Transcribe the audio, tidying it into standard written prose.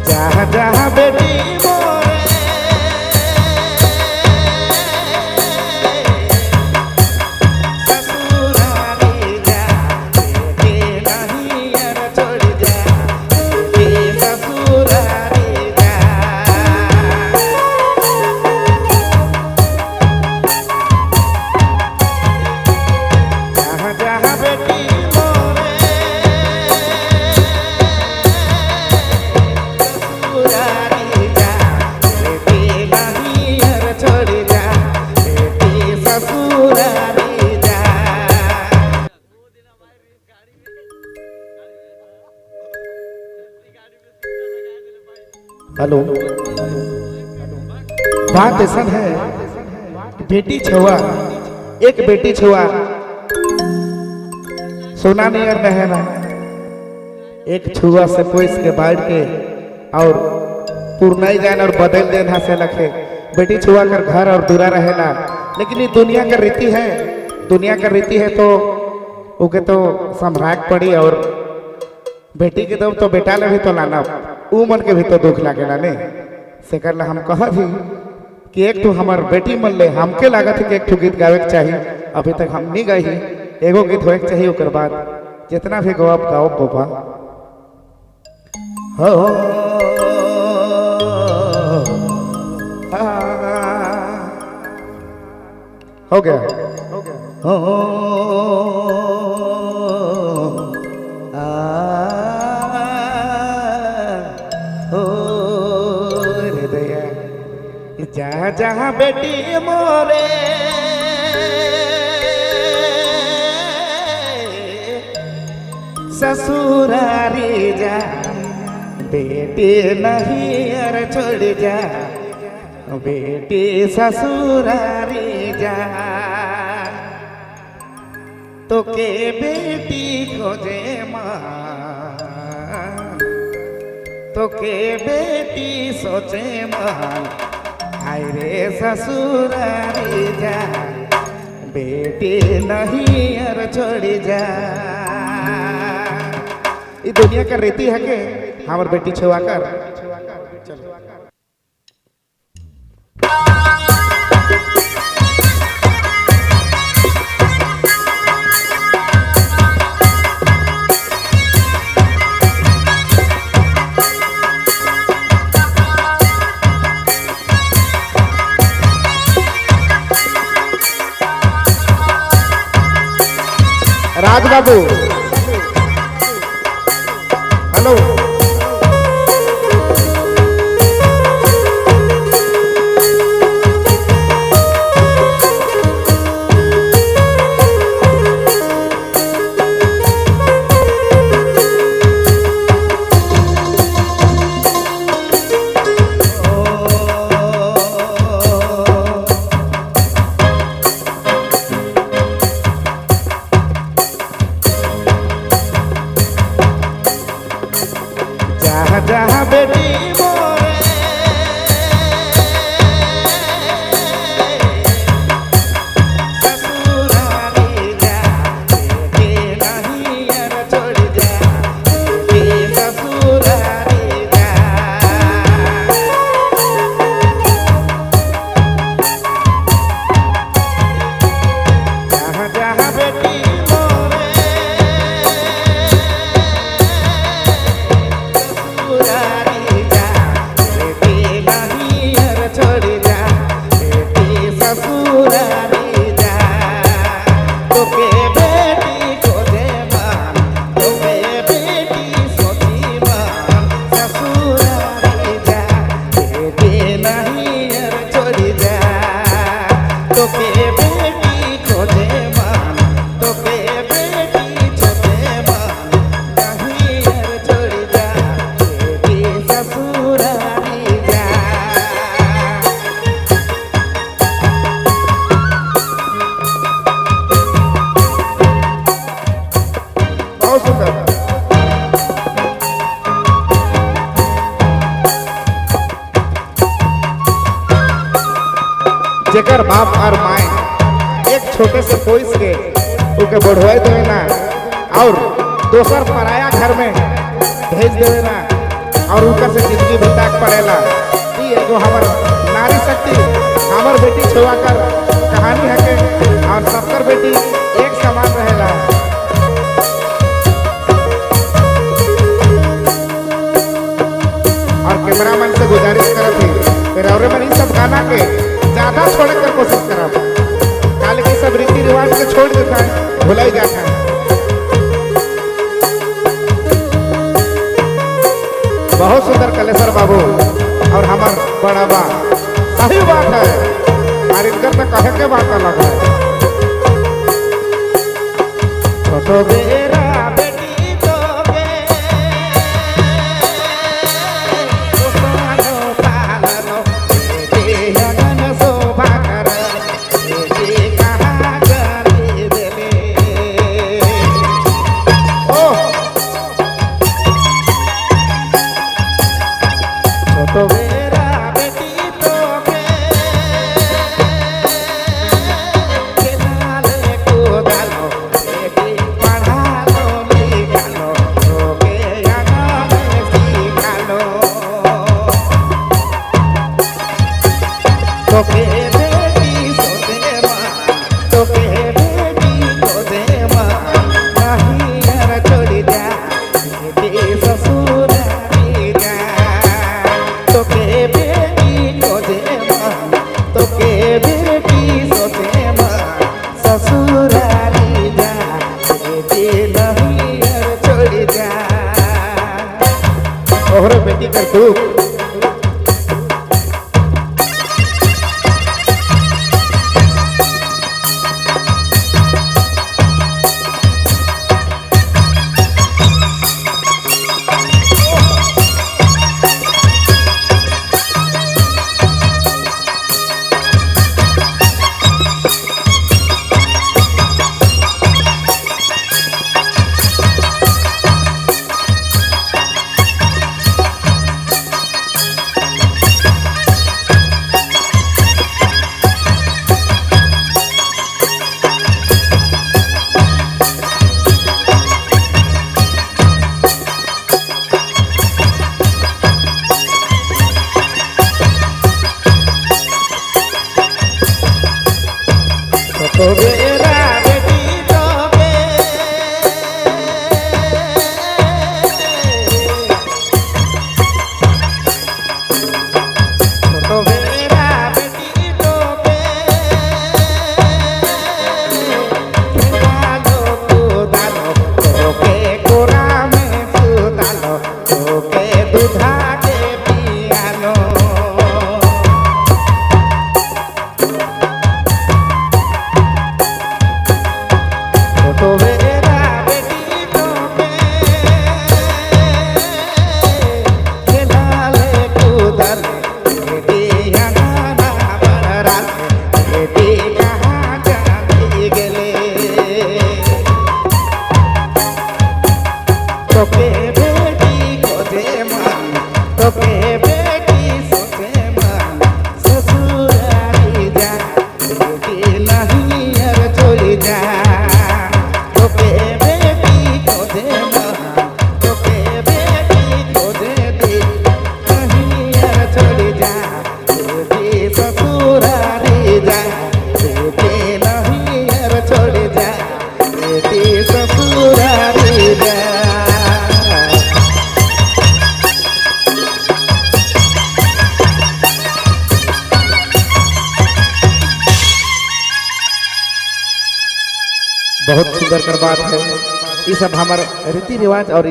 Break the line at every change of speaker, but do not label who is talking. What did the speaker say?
जहाँ जहाँ बेटी मोरे ससुरारी जा, बेटी नहीं यार छोड़ जा, बेटी ससुरारी जा। जहाँ जहाँ बेटी मोरे ससुरारी जा, बेटी नहीं यार छोड़ जा, बेटी ससुरारी जा। हेलो, बात ऐसा है, बेटी छुआ, एक बेटी छुआ सोना नियर रहना, एक छुआ से पोस के बैठ के और पुरनाई जान और बदल देना से लखे बेटी छुआ कर घर और दूरा रहेला। लेकिन ये दुनिया का रीति है, दुनिया का रीति है तो उके तो संभाग पड़ी। और बेटी के दम तो बेटा ले भी तो लाना, ऊ मन के भी तो दुख लागेला ने से करला। हम कहा थी कि एक तो हमार बेटी मन ले हमके लागत है कि एक तो गीत गावे के चाहिए, अभी तक हम नहीं गई, एगो गीत होए के चाहिए। ओकर बाद जितना भी गाओ गाओ बाबा हो हो गया रे दया। जहाँ जहाँ बेटी मोरे ससुरारी जा, बेटी नहीं यार छोड़ जा, बेटी ससुरारी जा। तो के बेटी खोजे माँ, तो के बेटी सोचे मान, हाय रे ससुरारी जा, बेटी नहीं यार छोड़ जा। ये दुनिया का रीति है के हमार बेटी छुआ कर। राज बाबू हेलो, जहाँ जहाँ बेटी मोरे ससुरारी जा, बेटी नहीं यार छोड़ जा, बेटी ससुरारी जा। जहाँ जहाँ बेटी मोरे ससुरारी जा, बेटी नहीं यार छोड़ जा, बेटी ससुरारी जा। तो के बेटी खोजे मान, तो के बेटी सोची मान, ससुरारी जा, बेटी नहीं यार छोड़ जा। तो के बेटी खोजे मान, तो के बेटी सोचे मान, नहीं यार छोड़ जा, बेटी ससुरारी जा। बहुत सुंदर। जेकर बाप और माए एक छोटे से पोइस के उके बढ़वाई देवे ना और दोसर पराया घर में भेज देवे ना, और ऊपर से जिंदगी भी ताक पड़ेला। ई एगो हमर नारी शक्ति हमर बेटी छुआ कर कहानी है के और सबकर बेटी एक समान रहेला। और कैमरामैन से गुजारिश करत थी फिर और मन सब गाना के ज्यादा छोड़े कर कोशिश करब, काल के सब रीति रिवाज के छोड़ देता है, भुलाई जाता है। बहुत सुंदर कलेश्वर बाबू और हमार बड़ा बा, सही बात है और इनकर तो कहे के बात अलग है। छोटो बेरा बेटी तो ओहरे बेटी कर दुख तो बेरा बेटी तो तो बेरा बेटी तो डालो कुदालो तो के कोरा में सुदालो तो के दूधा के पियालो। तो बेरा बेटी तो खेलाले कूदले बेटी अंगना बड़राले बेटी कहाँ जाने गेले। तो के बेटी खोजे मन तो के बेटी सोचे मन ससुरारी जा बेटी नहीं अर चली जा। बहुत सुंदर कर बात है, ये सब हमारे रीति रिवाज और